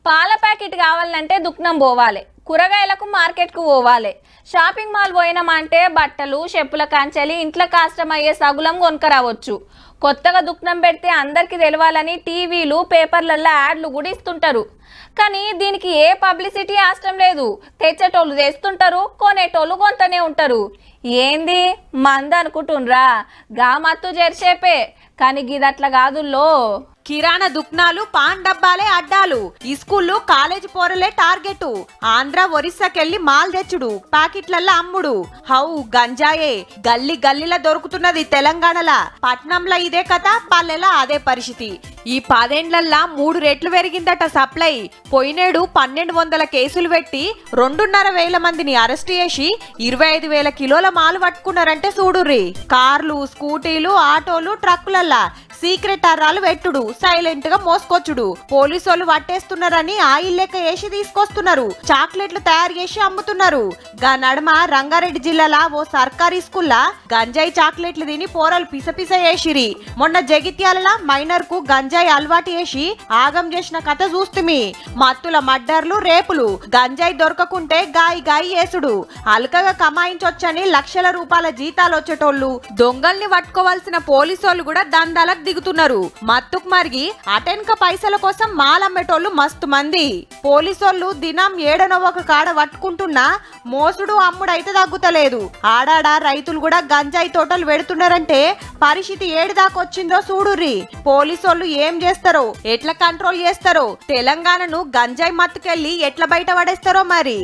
పాల ప్యాకెట్ కావాలంటే దుకాణం పోవాలి, కూరగాయలకు మార్కెట్కు పోవాలి, షాపింగ్ మాల్ పోయినామంటే బట్టలు చెప్పుల కాంచెలి ఇంట్లో కష్టమయ్యే సగులం కొనుక్కరావచ్చు. కొత్తగా దుకాణం పెడితే అందరికీ తెలవాలని టీవీలు పేపర్లలో యాడ్లు కూడా ఇస్తుంటారు. కానీ దీనికి ఏ పబ్లిసిటీ అవసరం లేదు. తెచ్చేటోళ్ళు తెస్తుంటారు, కొనేటోళ్ళు కొంటనే ఉంటారు. ఏంది మంద అనుకుంటుండ్రా? గా మత్తు జెర్సేపే, కానీ గిదట్లా కాదుల్లో. కిరాణా దుకాణాలు పాన్ డబ్బాలే అడ్డాలు, ఈ స్కూళ్ళు కాలేజీ పోరలే టార్గెట్. ఆంధ్ర ఒరిస్సాకెళ్లి మాల్ తెచ్చుడు, ప్యాకెట్లల్లో అమ్ముడు. హౌ గంజాయే గల్లీ గల్లీలా దొరుకుతున్నది తెలంగాణలా. పట్నంలో ఇదే కథ, పల్లెలా అదే పరిస్థితి. ఈ 10 ఏండ్లల్లా 3 రెట్లు పెరిగిందట సప్లై. పోయినేడు 1200 కేసులు పెట్టి 2,500 మందిని అరెస్ట్ చేసి 25,000 కిలోల మాలు పట్టుకున్నారంటే చూడుర్రి. కార్లు, స్కూటీలు, ఆటోలు, ట్రక్కులల్లా సీక్రెట్ అర్రాలు పెట్టుడు, సైలెంట్ గా మోసుకొచ్చుడు. పోలీసోళ్ళు పట్టేస్తున్నారని ఆయిల్ లెక్క వేసి తీసుకొస్తున్నారు, చాక్లెట్లు తయారు చేసి అమ్ముతున్నారు. గా నడమ రంగారెడ్డి జిల్లాలో ఓ సర్కారీ స్కూల్లా గంజాయి చాక్లెట్లు తిని పోరలు పిసపిస చేసిరి. మొన్న జగిత్యాల మైనర్ కు గంజాయి అలవాటు చేసి ఆగం చేసిన కథ చూస్తుమి. మత్తుల మడ్డర్లు, రేపులు, గంజాయి దొరకకుంటే గాయి గాయి చేసుడు. అల్కగా కమాయించొచ్చని లక్షల రూపాయల జీతాలు వచ్చేటోళ్ళు దొంగల్ని పట్టుకోవాల్సిన పోలీసోళ్ళు కూడా దందాలకు దిగుతున్నారు. మత్తుకు మరిగి అటెన్క పైసల కోసం మాలమ్మేటోళ్ళు మస్తు మంది. పోలీసోళ్ళు దినం ఏడనో ఒక కాడ పట్టుకుంటున్నా మోసుడు అమ్ముడైతే తగ్గుతలేదు. ఆడాడ రైతులు కూడా గంజాయి తోటలు పెడుతున్నారంటే పరిస్థితి ఏడు దాకొచ్చిందో చూడుర్రి. పోలీసోళ్ళు ఏం చేస్తారో, ఎట్లా కంట్రోల్ చేస్తారో, తెలంగాణను గంజాయి మత్తుకెళ్ళి ఎట్లా బయట పడేస్తారో మరి.